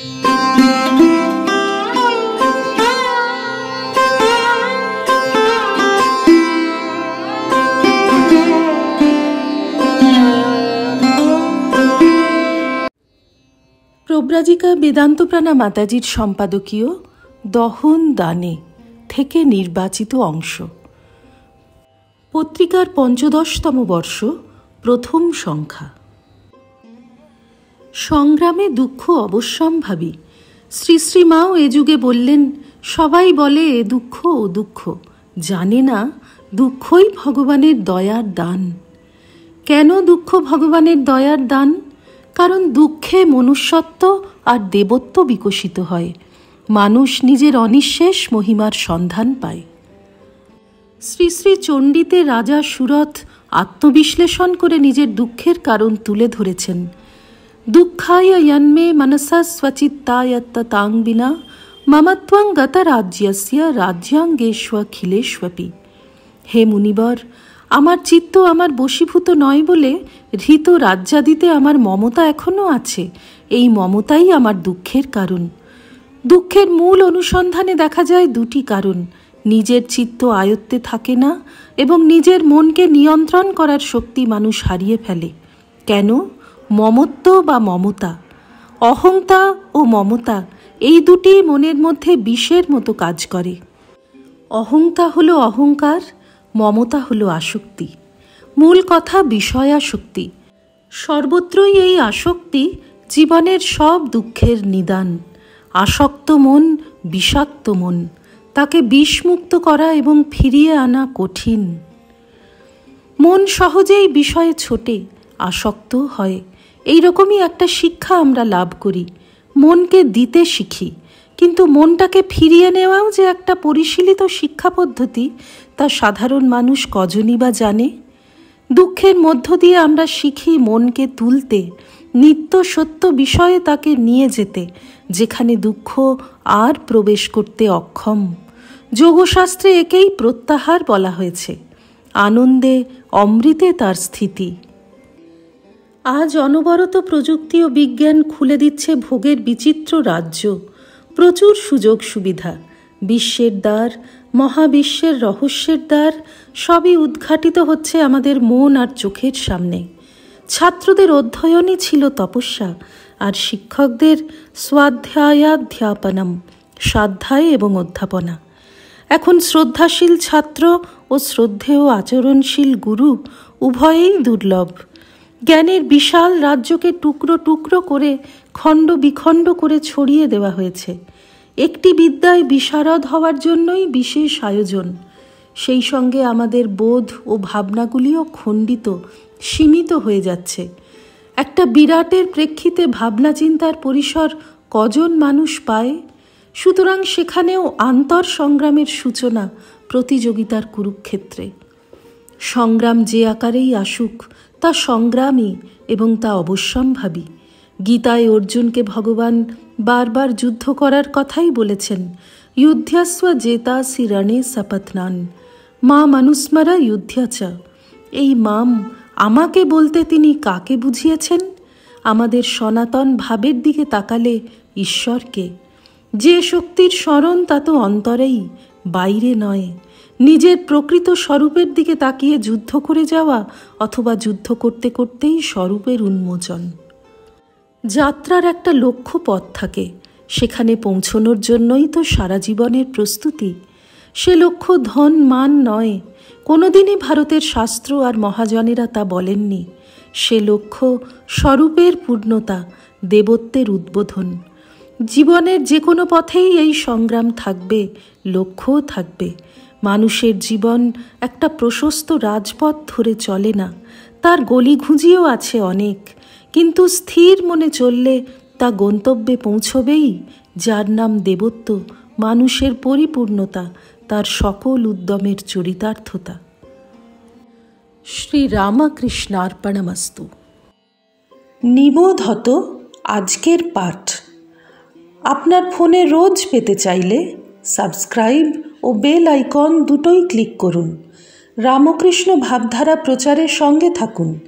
প্রব্রাজিকা বেদান্তপ্রাণা মাতাজির সম্পাদকীয় দহন দানে থেকে নির্বাচিত অংশ। পত্রিকার ৫৫তম বর্ষ, প্রথম সংখ্যা। সংগ্রামে দুঃখ অবশ্যম্ভাবী। শ্রী শ্রী মাও এ যুগে বললেন, সবাই বলে এ দুঃখ ও দুঃখ, জানে না দুঃখই ভগবানের দয়ার দান। কেন দুঃখ ভগবানের দয়ার দান? কারণ দুঃখে মনুষ্যত্ব আর দেবত্ব বিকশিত হয়, মানুষ নিজের অনিঃশেষ মহিমার সন্ধান পায়। শ্রী শ্রী চণ্ডীতে রাজা সুরথ আত্মবিশ্লেষণ করে নিজের দুঃখের কারণ তুলে ধরেছেন। দুঃখায় জন্মে মনসা স্বচিত্তায়ত্তাং বিনা মমত্বং গত রাজ্যস্য রাজ্যাঙ্গেষ্বখিলেষ্বপি। হে মুনিবর, আমার চিত্ত আমার বশীভূত নয় বলে হৃত রাজ্যাদিতে আমার মমতা এখনও আছে। এই মমতাই আমার দুঃখের কারণ। দুঃখের মূল অনুসন্ধানে দেখা যায় দুটি কারণ: নিজের চিত্ত আয়ত্তে থাকে না এবং নিজের মনকে নিয়ন্ত্রণ করার শক্তি মানুষ হারিয়ে ফেলে। কেন? মমত্ব বা মমতা, অহংতা ও মমতা, এই দুটি মনের মধ্যে বিষের মতো কাজ করে। অহংতা হলো অহংকার, মমতা হলো আসক্তি। মূল কথা বিষয়াসক্তি। সর্বত্রই এই আসক্তি জীবনের সব দুঃখের নিদান। আসক্ত মন বিষাক্ত মন, তাকে বিষমুক্ত করা এবং ফিরিয়ে আনা কঠিন। মন সহজেই বিষয়ে ছোটে, আসক্ত হয়। এই রকমই একটা শিক্ষা আমরা লাভ করি, মনকে দিতে শিখি। কিন্তু মনটাকে ফিরিয়ে নেওয়াও যে একটা পরিশীলিত শিক্ষা পদ্ধতি, তা সাধারণ মানুষ কজনই বা জানে। দুঃখের মধ্য দিয়ে আমরা শিখি মনকে তুলতে, নিত্য সত্য বিষয়ে তাকে নিয়ে যেতে, যেখানে দুঃখ আর প্রবেশ করতে অক্ষম। যোগশাস্ত্রে একেই প্রত্যাহার বলা হয়েছে। আনন্দে অমৃতে তার স্থিতি। আজ অনবরত প্রযুক্তি ও বিজ্ঞান খুলে দিচ্ছে ভোগের বিচিত্র রাজ্য, প্রচুর সুযোগ সুবিধা। বিশ্বের দ্বার, মহাবিশ্বের রহস্যের দ্বার সবই উদ্ঘাটিত হচ্ছে আমাদের মন আর চোখের সামনে। ছাত্রদের অধ্যয়নই ছিল তপস্যা, আর শিক্ষকদের স্বাধ্যায়াধ্যাপনম, স্বাধ্যায় এবং অধ্যাপনা। এখন শ্রদ্ধাশীল ছাত্র ও শ্রদ্ধেয় আচরণশীল গুরু উভয়েই দুর্লভ। জ্ঞানের বিশাল রাজ্যকে টুকরো টুকরো করে খণ্ড বিখণ্ড করে ছড়িয়ে দেওয়া হয়েছে। একটি বিদ্যায় বিশারদ হওয়ার জন্যই বিশেষ আয়োজন। সেই সঙ্গে আমাদের বোধ ও ভাবনাগুলিও খণ্ডিত, সীমিত হয়ে যাচ্ছে। একটা বিরাটের প্রেক্ষিতে ভাবনা চিন্তার পরিসর কজন মানুষ পায়? সুতরাং সেখানেও আন্তর সংগ্রামের সূচনা প্রতিযোগিতার কুরুক্ষেত্রে। সংগ্রাম যে আকারেই আসুক, তা সংগ্রামী এবং তা অবশ্যম্ভাবী। গীতায় অর্জুনকে ভগবান বারবার যুদ্ধ করার কথাই বলেছেন। যুদ্ধাস্ব জেতাসি রণে সপত্নান মা মনুস্মরা যুদ্ধাচ। এই মাম, আমাকে বলতে তিনি কাকে বুঝিয়েছেন? আমাদের সনাতন ভাবের দিকে তাকালে ঈশ্বরকে। যে শক্তির স্মরণ তা তো অন্তরেই, বাইরে নয়। নিজের প্রকৃত স্বরূপের দিকে তাকিয়ে যুদ্ধ করে যাওয়া, অথবা যুদ্ধ করতে করতেই স্বরূপের উন্মোচন। যাত্রার একটা লক্ষ্য পথ থাকে, সেখানে পৌঁছনোর জন্যই তো সারা জীবনের প্রস্তুতি। সে লক্ষ্য ধন মান নয়, কোনোদিনই ভারতের শাস্ত্র আর মহাজনেরা তা বলেননি। সে লক্ষ্য স্বরূপের পূর্ণতা, দেবত্বের উদ্বোধন। জীবনের যে কোনো পথেই এই সংগ্রাম থাকবে, লক্ষ্যও থাকবে। মানুষের জীবন একটা প্রশস্ত রাজপথ ধরে চলে না, তার গলিঘুঁজিও আছে অনেক। কিন্তু স্থির মনে চললে তা গন্তব্যে পৌঁছবেই, যার নাম দেবত্ব, মানুষের পরিপূর্ণতা, তার সকল উদ্যমের চরিতার্থতা। শ্রী রামকৃষ্ণার্পণমস্তু। নিবোধত আজকের পাঠ আপনার ফোনে রোজ পেতে চাইলে সাবস্ক্রাইব ও বেল আইকন দুটোই ক্লিক করুন। রামকৃষ্ণ ভাবধারা প্রচারের সঙ্গে থাকুন।